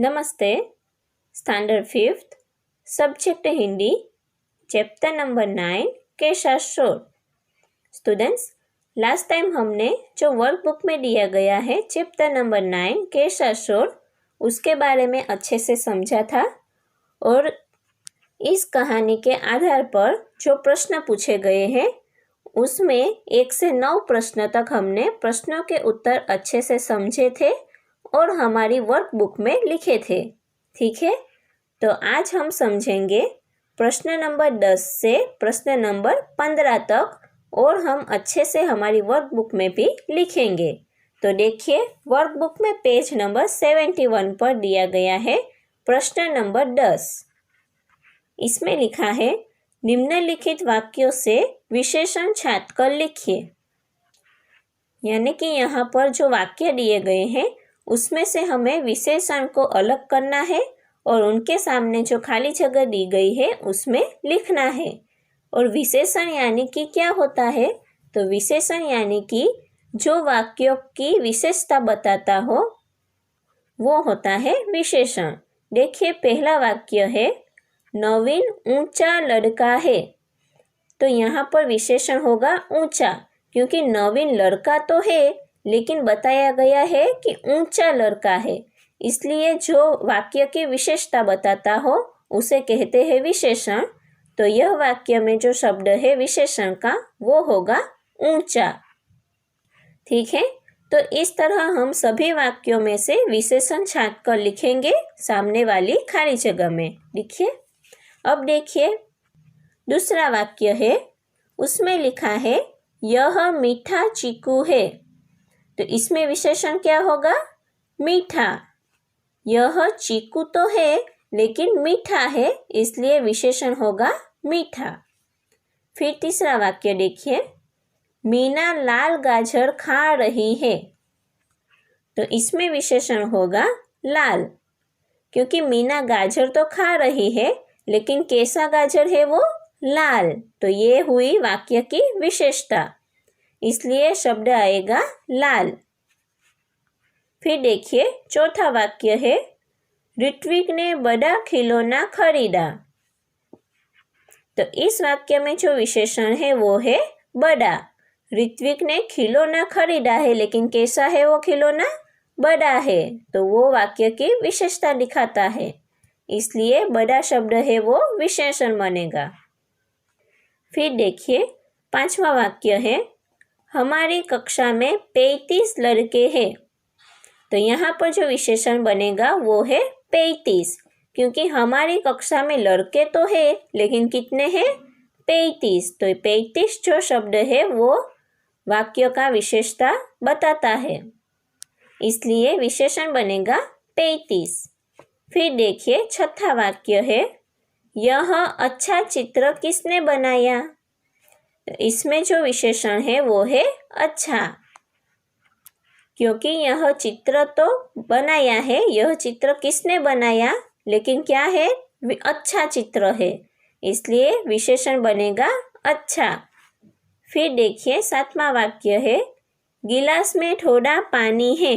नमस्ते। Standard 5th subject Hindi chapter number 9 कैसा शोर। स्टूडेंट्स, लास्ट टाइम हमने जो वर्कबुक में दिया गया है चैप्टर नंबर 9 कैसा शोर उसके बारे में अच्छे से समझा था और इस कहानी के आधार पर जो प्रश्न पूछे गए हैं उसमें 1 से 9 प्रश्न तक हमने प्रश्नों के उत्तर अच्छे से समझे थे और हमारी वर्कबुक में लिखे थे। ठीक है, तो आज हम समझेंगे प्रश्न नंबर 10 से प्रश्न नंबर 15 तक और हम अच्छे से हमारी वर्कबुक में भी लिखेंगे। तो देखिए, वर्कबुक में पेज नंबर 71 पर दिया गया है प्रश्न नंबर 10। इसमें लिखा है, निम्नलिखित वाक्यों से विशेषण छांटकर लिखिए। यानी कि यहाँ पर जो वाक्य दिए गए हैं उसमें से हमें विशेषण को अलग करना है और उनके सामने जो खाली जगह दी गई है उसमें लिखना है। और विशेषण यानी कि क्या होता है? तो विशेषण यानी कि जो वाक्यों की विशेषता बताता हो वो होता है विशेषण। देखिए, पहला वाक्य है, नवीन ऊंचा लड़का है। तो यहाँ पर विशेषण होगा ऊंचा, क्योंकि नवीन लड़का तो है लेकिन बताया गया है कि ऊंचा लड़का है, इसलिए जो वाक्य की विशेषता बताता हो उसे कहते हैं विशेषण। तो यह वाक्य में जो शब्द है विशेषण का वो होगा ऊंचा। ठीक है, तो इस तरह हम सभी वाक्यों में से विशेषण छांटकर लिखेंगे सामने वाली खाली जगह में। लिखिए। अब देखिए, दूसरा वाक्य है, उसमें लिखा है, यह मीठा चीकू है। तो इसमें विशेषण क्या होगा? मीठा। यह चीकू तो है लेकिन मीठा है, इसलिए विशेषण होगा मीठा। फिर तीसरा वाक्य देखिए, मीना लाल गाजर खा रही है। तो इसमें विशेषण होगा लाल, क्योंकि मीना गाजर तो खा रही है लेकिन कैसा गाजर है वो? लाल। तो ये हुई वाक्य की विशेषता, इसलिए शब्द आएगा लाल। फिर देखिए, चौथा वाक्य है, ऋत्विक ने बड़ा खिलौना खरीदा। तो इस वाक्य में जो विशेषण है वो है बड़ा। ऋत्विक ने खिलौना खरीदा है लेकिन कैसा है वो खिलौना? बड़ा है। तो वो वाक्य की विशेषता दिखाता है, इसलिए बड़ा शब्द है वो विशेषण बनेगा। फिर देखिए, पांचवा वाक्य है, हमारी कक्षा में 35 लड़के हैं। तो यहाँ पर जो विशेषण बनेगा वो है 35, क्योंकि हमारी कक्षा में लड़के तो है लेकिन कितने हैं? 35। तो 35 जो शब्द है वो वाक्य का विशेषता बताता है, इसलिए विशेषण बनेगा 35। फिर देखिए, छठा वाक्य है, यह अच्छा चित्र किसने बनाया। तो इसमें जो विशेषण है वो है अच्छा, क्योंकि यह चित्र तो बनाया है, यह चित्र किसने बनाया, लेकिन क्या है? अच्छा चित्र है, इसलिए विशेषण बनेगा अच्छा। फिर देखिए, सातवां वाक्य है, गिलास में थोड़ा पानी है।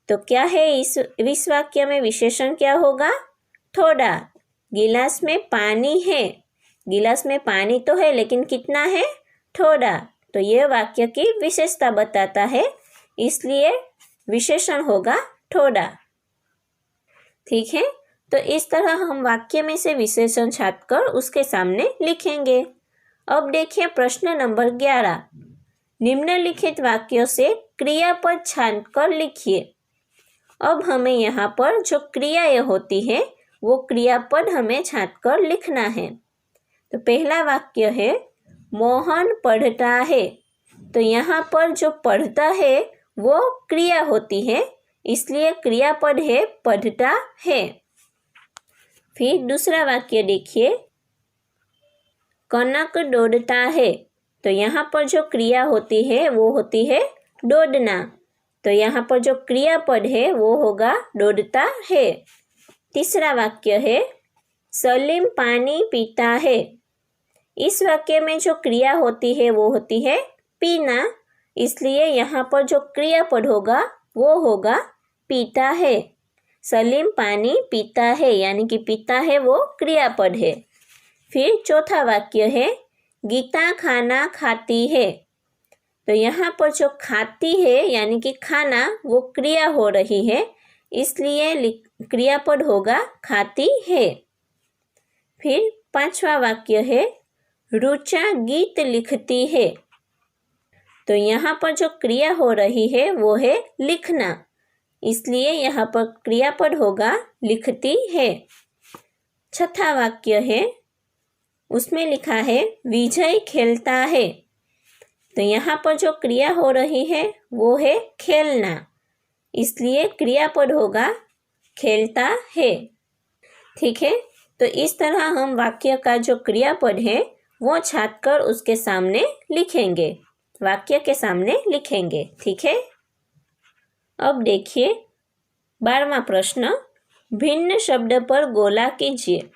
तो क्या है इस वाक्य में विशेषण क्या होगा? थोड़ा। गिलास में पानी है, गिलास में पानी तो है लेकिन कितना है? थोड़ा। तो यह वाक्य की विशेषता बताता है, इसलिए विशेषण होगा थोड़ा। ठीक है, तो इस तरह हम वाक्य में से विशेषण छांटकर उसके सामने लिखेंगे। अब देखिए प्रश्न नंबर 11, निम्नलिखित वाक्यों से क्रियापद छांटकर लिखिए। अब हमें यहाँ पर जो क्रियाएं होती है वो क्रियापद हमें छांटकर लिखना है। तो पहला वाक्य है, मोहन पढ़ता है। तो यहाँ पर जो पढ़ता है वो क्रिया होती है, इसलिए क्रियापद है पढ़ता है। फिर दूसरा वाक्य देखिए, कनक दौड़ता है। तो यहाँ पर जो क्रिया होती है वो होती है दौड़ना। तो यहाँ पर जो क्रियापद है वो होगा दौड़ता है। तीसरा वाक्य है, सलीम पानी पीता है। इस वाक्य में जो क्रिया होती है वो होती है पीना, इसलिए यहाँ पर जो क्रियापद होगा वो होगा पीता है। सलीम पानी पीता है, यानी कि पीता है वो क्रियापद है। फिर चौथा वाक्य है गीता खाना खाती है। तो यहाँ पर जो खाती है यानी कि खाना वो क्रिया हो रही है, इसलिए क्रियापद होगा खाती है। फिर पांचवा वाक्य है रुचा गीत लिखती है। तो यहाँ पर जो क्रिया हो रही है वो है लिखना, इसलिए यहाँ पर क्रियापद होगा लिखती है। छठा वाक्य है, उसमें लिखा है विजय खेलता है। तो यहाँ पर जो क्रिया हो रही है वो है खेलना, इसलिए क्रियापद होगा खेलता है। ठीक है, तो इस तरह हम वाक्य का जो क्रियापद है वो छापकर उसके सामने लिखेंगे, वाक्य के सामने लिखेंगे। ठीक है, अब देखिए 12वां प्रश्न, भिन्न शब्द पर गोला कीजिए।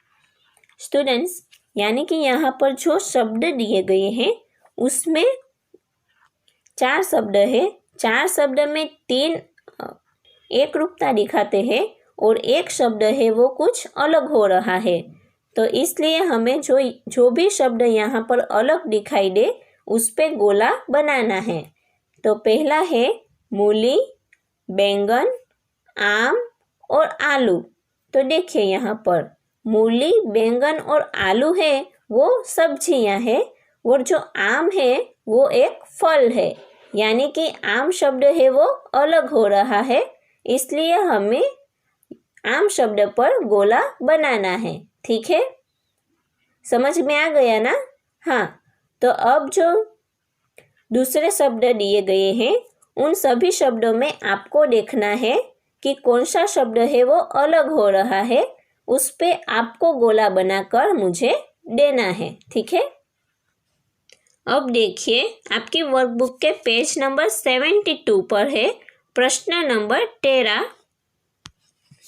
स्टूडेंट्स, यानी कि यहाँ पर जो शब्द दिए गए हैं उसमें 4 शब्द है। 4 शब्द में 3 एक रूपता दिखाते हैं और एक शब्द है वो कुछ अलग हो रहा है। तो इसलिए हमें जो भी शब्द यहाँ पर अलग दिखाई दे उस पे गोला बनाना है। तो पहला है मूली, बैंगन, आम और आलू। तो देखिए यहाँ पर मूली, बैंगन और आलू है वो सब्जियां हैं और जो आम है वो एक फल है, यानी कि आम शब्द है वो अलग हो रहा है, इसलिए हमें आम शब्द पर गोला बनाना है। ठीक है, समझ में आ गया ना? हाँ, तो अब जो दूसरे शब्द दिए गए हैं उन सभी शब्दों में आपको देखना है कि कौन सा शब्द है वो अलग हो रहा है, उस पे आपको गोला बनाकर मुझे देना है। ठीक है, अब देखिए आपकी वर्कबुक के पेज नंबर 72 पर है प्रश्न नंबर 13।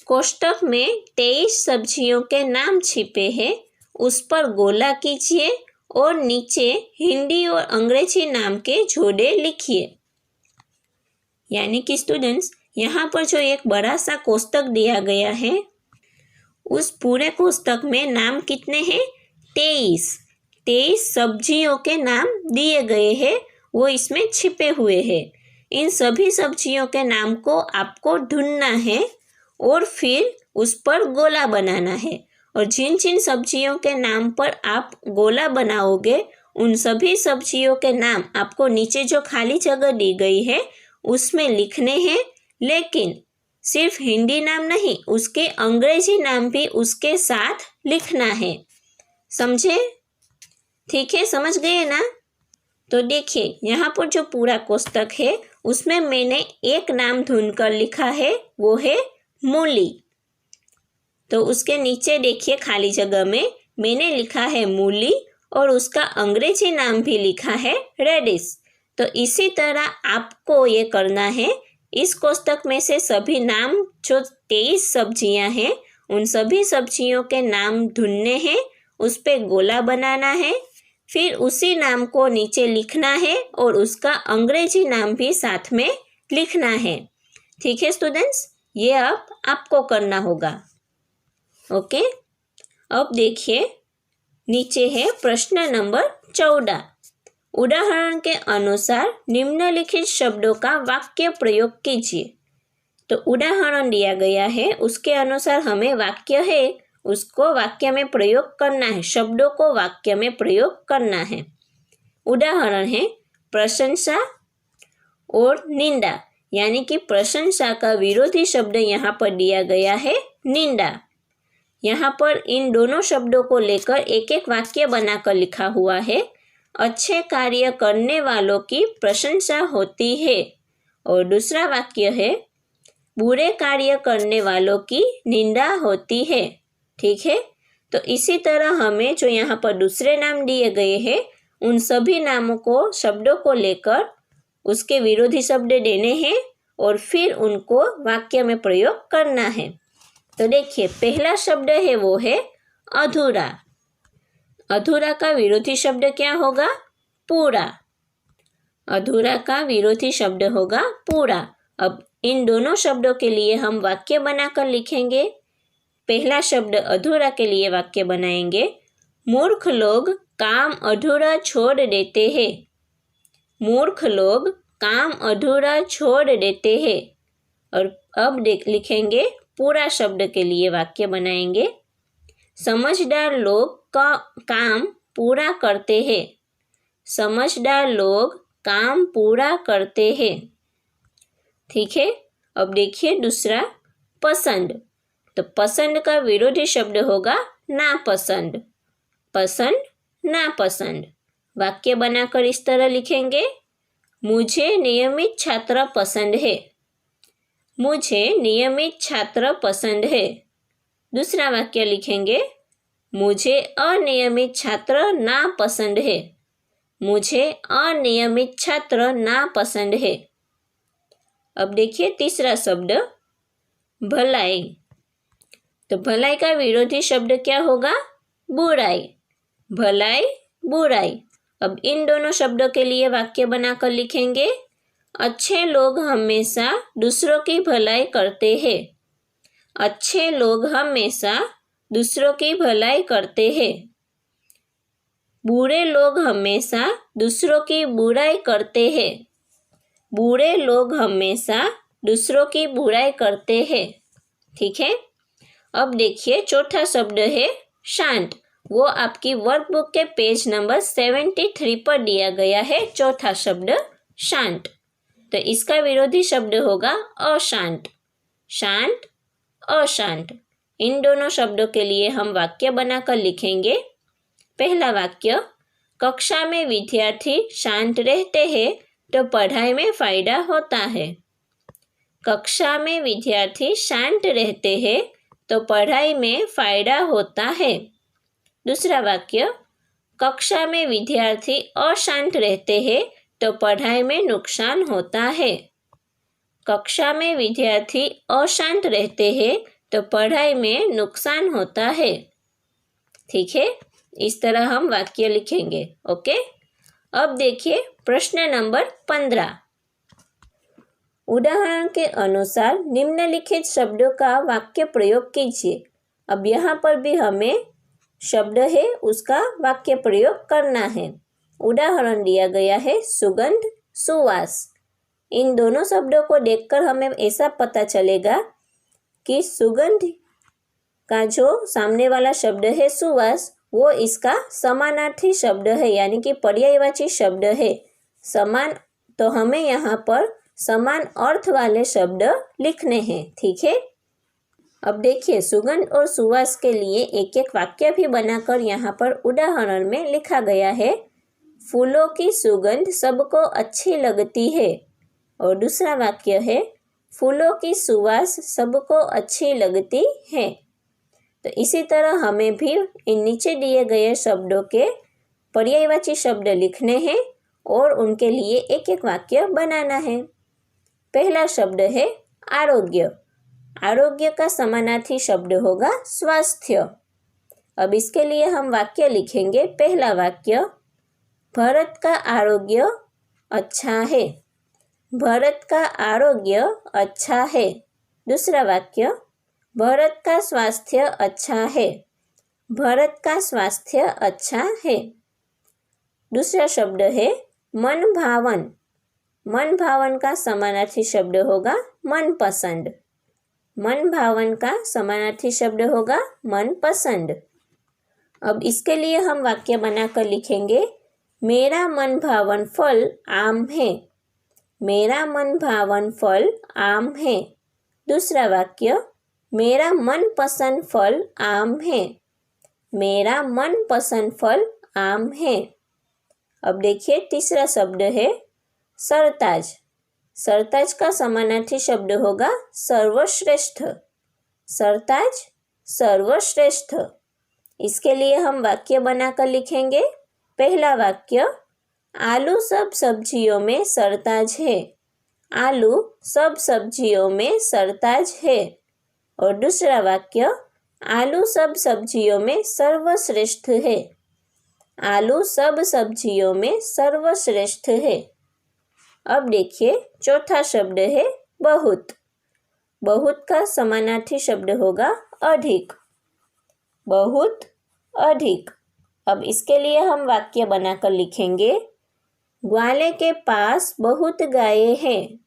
कोष्टक में 23 सब्जियों के नाम छिपे हैं, उस पर गोला कीजिए और नीचे हिंदी और अंग्रेजी नाम के जोड़े लिखिए। यानी कि स्टूडेंट्स, यहाँ पर जो एक बड़ा सा कोष्टक दिया गया है उस पूरे कोष्टक में नाम कितने हैं? 23 सब्जियों के नाम दिए गए हैं, वो इसमें छिपे हुए हैं। इन सभी सब्जियों के नाम को आपको ढूंढना है और फिर उस पर गोला बनाना है। और जिन जिन सब्जियों के नाम पर आप गोला बनाओगे उन सभी सब्जियों के नाम आपको नीचे जो खाली जगह दी गई है उसमें लिखने हैं, लेकिन सिर्फ हिंदी नाम नहीं, उसके अंग्रेजी नाम भी उसके साथ लिखना है। समझे? ठीक है, समझ गए ना? तो देखिए यहाँ पर जो पूरा कोष्टक है उसमें मैंने एक नाम ढूंढकर लिखा है, वो है मूली। तो उसके नीचे देखिए खाली जगह में मैंने लिखा है मूली और उसका अंग्रेजी नाम भी लिखा है रेडिश। तो इसी तरह आपको ये करना है, इस कोष्टक में से सभी नाम जो 23 सब्जियां हैं उन सभी सब्जियों के नाम ढूंढने हैं, उस पे गोला बनाना है, फिर उसी नाम को नीचे लिखना है और उसका अंग्रेजी नाम भी साथ में लिखना है। ठीक है स्टूडेंट्स, ये अब आपको करना होगा। ओके, अब देखिए नीचे है प्रश्न नंबर 14। उदाहरण के अनुसार निम्नलिखित शब्दों का वाक्य प्रयोग कीजिए। तो उदाहरण दिया गया है, उसके अनुसार हमें वाक्य है उसको वाक्य में प्रयोग करना है, शब्दों को वाक्य में प्रयोग करना है। उदाहरण है प्रशंसा और निंदा, यानी कि प्रशंसा का विरोधी शब्द यहाँ पर दिया गया है निंदा। यहाँ पर इन दोनों शब्दों को लेकर एक एक वाक्य बनाकर लिखा हुआ है। अच्छे कार्य करने वालों की प्रशंसा होती है। और दूसरा वाक्य है बुरे कार्य करने वालों की निंदा होती है। ठीक है, तो इसी तरह हमें जो यहाँ पर दूसरे नाम दिए गए हैं उन सभी नामों को, शब्दों को लेकर उसके विरोधी शब्द देने हैं और फिर उनको वाक्य में प्रयोग करना है। तो देखिए पहला शब्द है वो है अधूरा। अधूरा का विरोधी शब्द क्या होगा? पूरा। अधूरा का विरोधी शब्द होगा पूरा। अब इन दोनों शब्दों के लिए हम वाक्य बनाकर लिखेंगे। पहला शब्द अधूरा के लिए वाक्य बनाएंगे। मूर्ख लोग काम अधूरा छोड़ देते हैं। मूर्ख लोग काम अधूरा छोड़ देते हैं। और अब लिखेंगे पूरा शब्द के लिए वाक्य बनाएंगे। समझदार लोग का काम पूरा करते हैं। समझदार लोग काम पूरा करते हैं। ठीक है, अब देखिए दूसरा पसंद। तो पसंद का विरोधी शब्द होगा नापसंद। पसंद नापसंद। वाक्य बनाकर इस तरह लिखेंगे। मुझे नियमित छात्र पसंद है। मुझे नियमित छात्र पसंद है। दूसरा वाक्य लिखेंगे। मुझे अनियमित छात्र नापसंद है। मुझे अनियमित छात्र नापसंद है। अब देखिए तीसरा शब्द भलाई। तो भलाई का विरोधी शब्द क्या होगा? बुराई। भलाई बुराई। अब इन दोनों शब्दों के लिए वाक्य बनाकर लिखेंगे। अच्छे लोग हमेशा दूसरों की भलाई करते हैं। अच्छे लोग हमेशा दूसरों की भलाई करते हैं। बुरे लोग हमेशा दूसरों की बुराई करते हैं। बुरे लोग हमेशा दूसरों की बुराई करते हैं। ठीक है, अब देखिए चौथा शब्द है शांत। वो आपकी वर्कबुक के पेज नंबर 73 पर दिया गया है। चौथा शब्द शांत। तो इसका विरोधी शब्द होगा अशांत। शांत अशांत। इन दोनों शब्दों के लिए हम वाक्य बनाकर लिखेंगे। पहला वाक्य, कक्षा में विद्यार्थी शांत रहते हैं तो पढ़ाई में फायदा होता है। कक्षा में विद्यार्थी शांत रहते हैं तो पढ़ाई में फायदा होता है। दूसरा वाक्य, कक्षा में विद्यार्थी अशांत रहते हैं तो पढ़ाई में नुकसान होता है। कक्षा में विद्यार्थी अशांत रहते हैं तो पढ़ाई में नुकसान होता है। ठीक है, इस तरह हम वाक्य लिखेंगे। ओके, अब देखिए प्रश्न नंबर 15। उदाहरण के अनुसार निम्नलिखित शब्दों का वाक्य प्रयोग कीजिए। अब यहाँ पर भी हमें शब्द है उसका वाक्य प्रयोग करना है। उदाहरण दिया गया है सुगंध, सुवास। इन दोनों शब्दों को देखकर हमें ऐसा पता चलेगा कि सुगंध का जो सामने वाला शब्द है सुवास, वो इसका समानार्थी शब्द है, यानी कि पर्यायवाची शब्द है। समान, तो हमें यहाँ पर समान अर्थ वाले शब्द लिखने हैं। ठीक है, अब देखिए सुगंध और सुवास के लिए एक एक वाक्य भी बनाकर यहाँ पर उदाहरण में लिखा गया है। फूलों की सुगंध सबको अच्छी लगती है। और दूसरा वाक्य है फूलों की सुवास सबको अच्छी लगती है। तो इसी तरह हमें भी इन नीचे दिए गए शब्दों के पर्यायवाची शब्द लिखने हैं और उनके लिए एक एक वाक्य बनाना है। पहला शब्द है आरोग्य। आरोग्य का समानार्थी शब्द होगा स्वास्थ्य। अब इसके लिए हम वाक्य लिखेंगे। पहला वाक्य, भारत का आरोग्य अच्छा है। भारत का आरोग्य अच्छा है। दूसरा वाक्य, भारत का स्वास्थ्य अच्छा है। भारत का स्वास्थ्य अच्छा है। दूसरा शब्द है मन भावन। मन भावन का समानार्थी शब्द होगा मनपसंद। मन भावन का समानार्थी शब्द होगा मनपसंद। अब इसके लिए हम वाक्य बनाकर लिखेंगे। मेरा मन भावन फल आम है। मेरा मन भावन फल आम है। दूसरा वाक्य, मेरा मनपसंद फल आम है। मेरा मनपसंद फल आम है। अब देखिए तीसरा शब्द है सरताज। सरताज का समानार्थी शब्द होगा सर्वश्रेष्ठ। सरताज सर्वश्रेष्ठ। इसके लिए हम वाक्य बनाकर लिखेंगे। पहला वाक्य, आलू सब सब्जियों में सरताज है। आलू सब सब्जियों में सरताज है। और दूसरा वाक्य, आलू सब सब्जियों में सर्वश्रेष्ठ है। आलू सब सब्जियों में सर्वश्रेष्ठ है। अब देखिए चौथा शब्द है बहुत। बहुत का समानार्थी शब्द होगा अधिक। बहुत अधिक। अब इसके लिए हम वाक्य बनाकर लिखेंगे। ग्वाले के पास बहुत गायें हैं।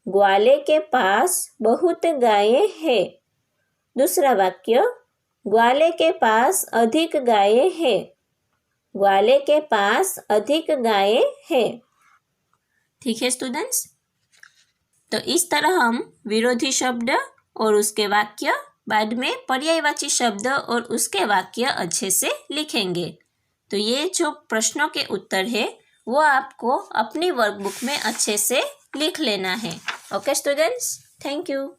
ग्वाले के पास बहुत गायें हैं। दूसरा वाक्य, ग्वाले के पास अधिक गायें हैं। ग्वाले के पास अधिक गायें हैं। ठीक है स्टूडेंट्स, तो इस तरह हम विरोधी शब्द और उसके वाक्य, बाद में पर्यायवाची शब्द और उसके वाक्य अच्छे से लिखेंगे। तो ये जो प्रश्नों के उत्तर है वो आपको अपनी वर्कबुक में अच्छे से लिख लेना है। Okay students, thank you.